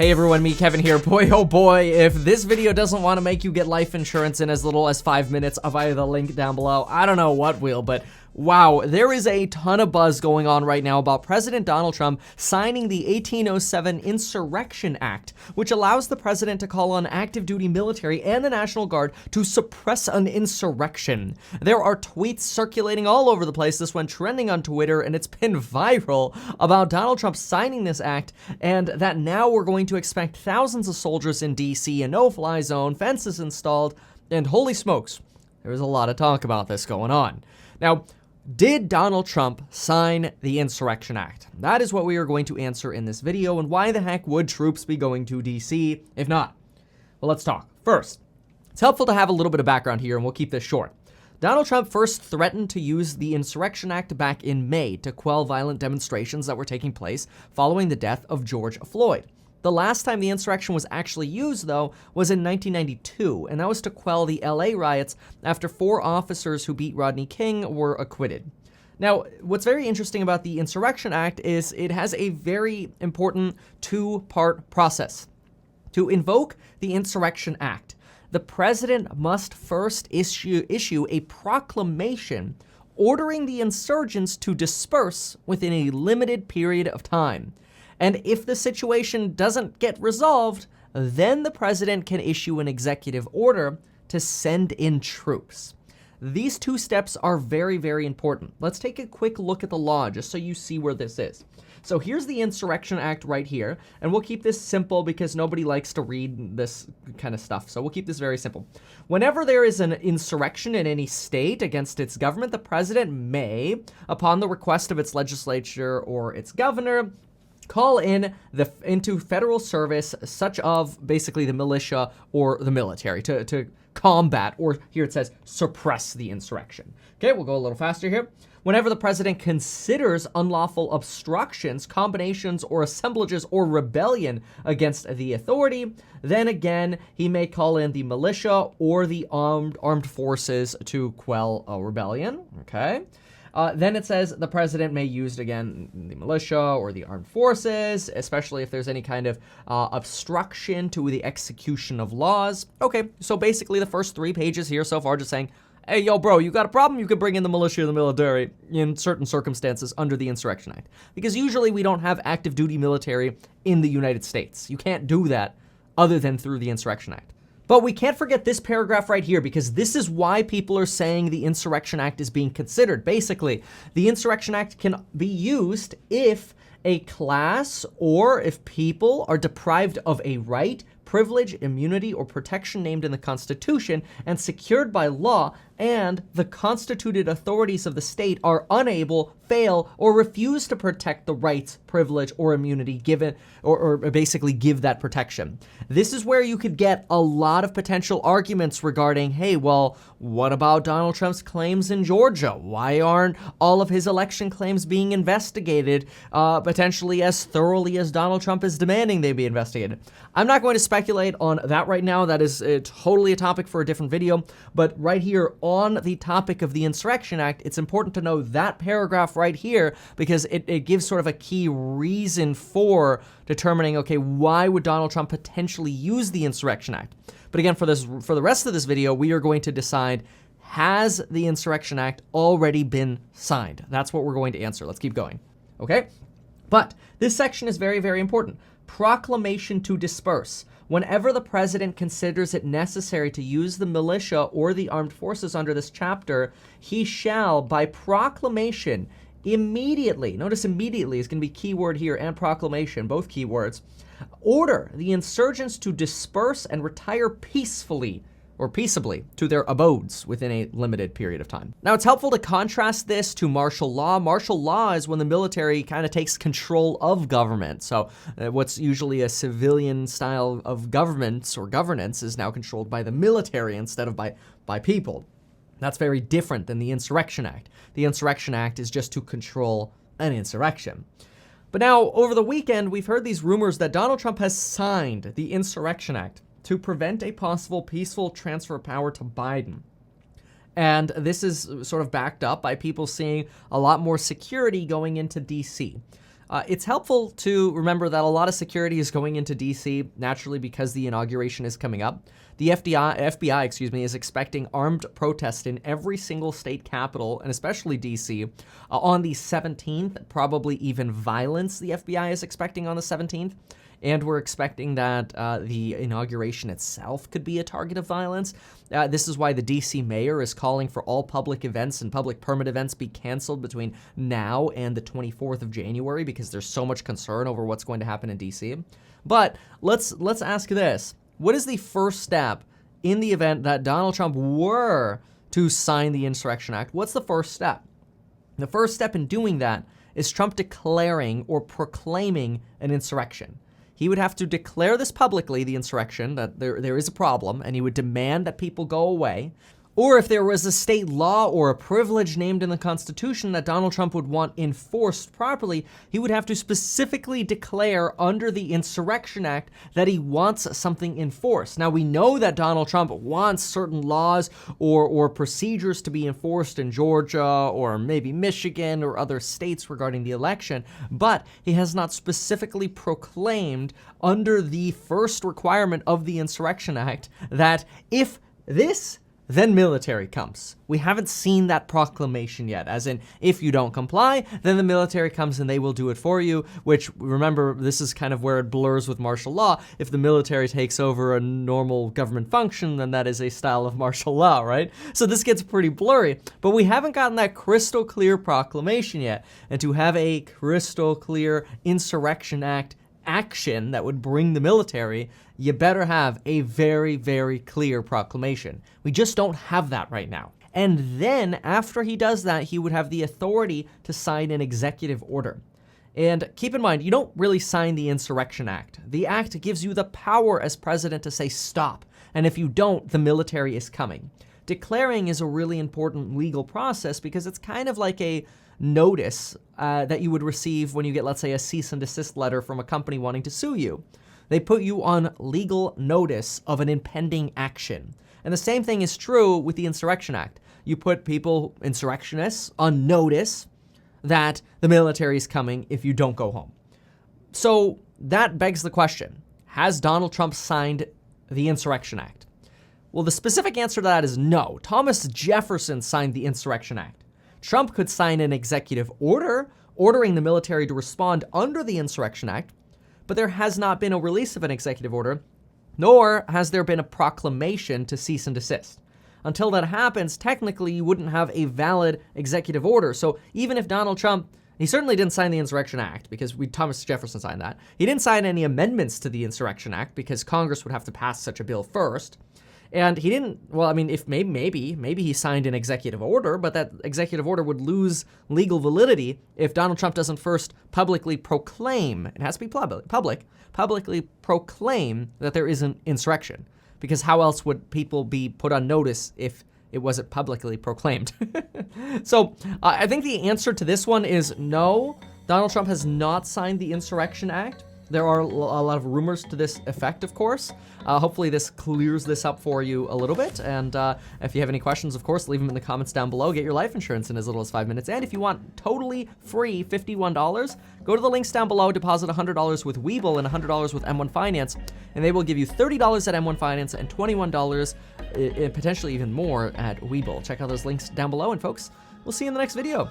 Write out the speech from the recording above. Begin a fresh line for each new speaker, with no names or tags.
Hey everyone, me Kevin here. Boy oh boy, if this video doesn't want to make you get life insurance in as little as 5 minutes, I'll via the link down below. I don't know what will, but wow, there is a ton of buzz going on right now about President Donald Trump signing the 1807 Insurrection Act, which allows the president to call on active duty military and the National Guard to suppress an insurrection. There are tweets circulating all over the place. This one trending on Twitter, and it's been viral about Donald Trump signing this act, and that now we're going to expect thousands of soldiers in DC, a no-fly zone, fences installed, and holy smokes, there was a lot of talk about this going on. Now, did Donald Trump sign the Insurrection Act? That is what we are going to answer in this video, and why the heck would troops be going to DC if not? Well, let's talk. First, it's helpful to have a little bit of background here, and we'll keep this short. Donald Trump first threatened to use the Insurrection Act back in May to quell violent demonstrations that were taking place following the death of George Floyd. The last time the insurrection was actually used, though, was in 1992, and that was to quell the LA riots after 4 officers who beat Rodney King were acquitted. Now, what's very interesting about the Insurrection Act is it has a very important 2-part process. To invoke the Insurrection Act, the president must first issue a proclamation ordering the insurgents to disperse within a limited period of time. And if the situation doesn't get resolved, then the president can issue an executive order to send in troops. These 2 steps are very, very important. Let's take a quick look at the law just so you see where this is. So here's the Insurrection Act right here, and we'll keep this simple because nobody likes to read this kind of stuff, so we'll keep this very simple. Whenever there is an insurrection in any state against its government, the president may, upon the request of its legislature or its governor, call into federal service such of basically the militia or the military to combat, or here it says suppress the insurrection. Okay, we'll go a little faster here. Whenever the president considers unlawful obstructions, combinations, or assemblages or rebellion against the authority, then again, he may call in the militia or the armed forces to quell a rebellion, okay? Then it says the president may use, again, the militia or the armed forces, especially if there's any kind of obstruction to the execution of laws. Okay, so basically the first 3 pages here so far just saying, hey, yo, bro, you got a problem? You can bring in the militia or the military in certain circumstances under the Insurrection Act. Because usually we don't have active duty military in the United States. You can't do that other than through the Insurrection Act. But we can't forget this paragraph right here, because this is why people are saying the Insurrection Act is being considered. Basically, the Insurrection Act can be used if a class or if people are deprived of a right, privilege, immunity, or protection named in the Constitution and secured by law, and the constituted authorities of the state are unable, fail, or refuse to protect the rights, privilege, or immunity given, or basically give that protection. This is where you could get a lot of potential arguments regarding, hey, well, what about Donald Trump's claims in Georgia? Why aren't all of his election claims being investigated potentially as thoroughly as Donald Trump is demanding they be investigated? I'm not going to speculate on that right now. That is totally a topic for a different video. But right here on the topic of the Insurrection Act, it's important to know that paragraph right here, because it gives sort of a key reason for determining, okay, why would Donald Trump potentially use the Insurrection Act? But again, for the rest of this video, we are going to decide, has the Insurrection Act already been signed? That's what we're going to answer. Let's keep going. Okay? But this section is very, very important. Proclamation to disperse. Whenever the president considers it necessary to use the militia or the armed forces under this chapter, he shall, by proclamation, immediately, notice immediately is going to be keyword here, and proclamation, both keywords, order the insurgents to disperse and retire peacefully or peaceably to their abodes within a limited period of time. Now, it's helpful to contrast this to martial law. Martial law is when the military kind of takes control of government. So what's usually a civilian style of government or governance is now controlled by the military instead of by people. That's very different than the Insurrection Act. The Insurrection Act is just to control an insurrection. But now, over the weekend, we've heard these rumors that Donald Trump has signed the Insurrection Act to prevent a possible peaceful transfer of power to Biden. And this is sort of backed up by people seeing a lot more security going into DC. It's helpful to remember that a lot of security is going into DC, naturally because the inauguration is coming up. The FBI, is expecting armed protest in every single state capital, and especially DC, on the 17th, probably even violence the FBI is expecting on the 17th. And we're expecting that the inauguration itself could be a target of violence. This is why the DC mayor is calling for all public events and public permit events be canceled between now and the 24th of January, because there's so much concern over what's going to happen in DC. But let's ask this. What is the first step in the event that Donald Trump were to sign the Insurrection Act? What's the first step? The first step in doing that is Trump declaring or proclaiming an insurrection. He would have to declare this publicly, the insurrection, that there is a problem, and he would demand that people go away. Or if there was a state law or a privilege named in the Constitution that Donald Trump would want enforced properly, he would have to specifically declare under the Insurrection Act that he wants something enforced. Now, we know that Donald Trump wants certain laws or procedures to be enforced in Georgia or maybe Michigan or other states regarding the election, but he has not specifically proclaimed under the first requirement of the Insurrection Act that if this, then military comes. We haven't seen that proclamation yet, as in, if you don't comply, then the military comes and they will do it for you, which, remember, this is kind of where it blurs with martial law. If the military takes over a normal government function, then that is a style of martial law, right? So this gets pretty blurry, but we haven't gotten that crystal clear proclamation yet. And to have a crystal clear Insurrection Act action that would bring the military, you better have a very, very clear proclamation. We just don't have that right now. And then after he does that, he would have the authority to sign an executive order. And keep in mind, you don't really sign the Insurrection Act. The act gives you the power as president to say stop. And if you don't, the military is coming. Declaring is a really important legal process because it's kind of like a notice that you would receive when you get, let's say, a cease and desist letter from a company wanting to sue you. They put you on legal notice of an impending action. And the same thing is true with the Insurrection Act. You put people, insurrectionists, on notice that the military is coming if you don't go home. So that begs the question, has Donald Trump signed the Insurrection Act? Well, the specific answer to that is no. Thomas Jefferson signed the Insurrection Act. Trump could sign an executive order ordering the military to respond under the Insurrection Act, but there has not been a release of an executive order, nor has there been a proclamation to cease and desist. Until that happens, technically, you wouldn't have a valid executive order. So even if Donald Trump, he certainly didn't sign the Insurrection Act because Thomas Jefferson signed that. He didn't sign any amendments to the Insurrection Act because Congress would have to pass such a bill first. And he didn't, well, I mean, if maybe he signed an executive order, but that executive order would lose legal validity if Donald Trump doesn't first publicly proclaim, it has to be publicly proclaim that there is an insurrection. Because how else would people be put on notice if it wasn't publicly proclaimed? So I think the answer to this one is no. Donald Trump has not signed the Insurrection Act. There are a lot of rumors to this effect, of course. Hopefully this clears this up for you a little bit. And if you have any questions, of course, leave them in the comments down below. Get your life insurance in as little as 5 minutes. And if you want totally free $51, go to the links down below, deposit $100 with Webull and $100 with M1 Finance, and they will give you $30 at M1 Finance and $21, potentially even more, at Webull. Check out those links down below, and folks, we'll see you in the next video.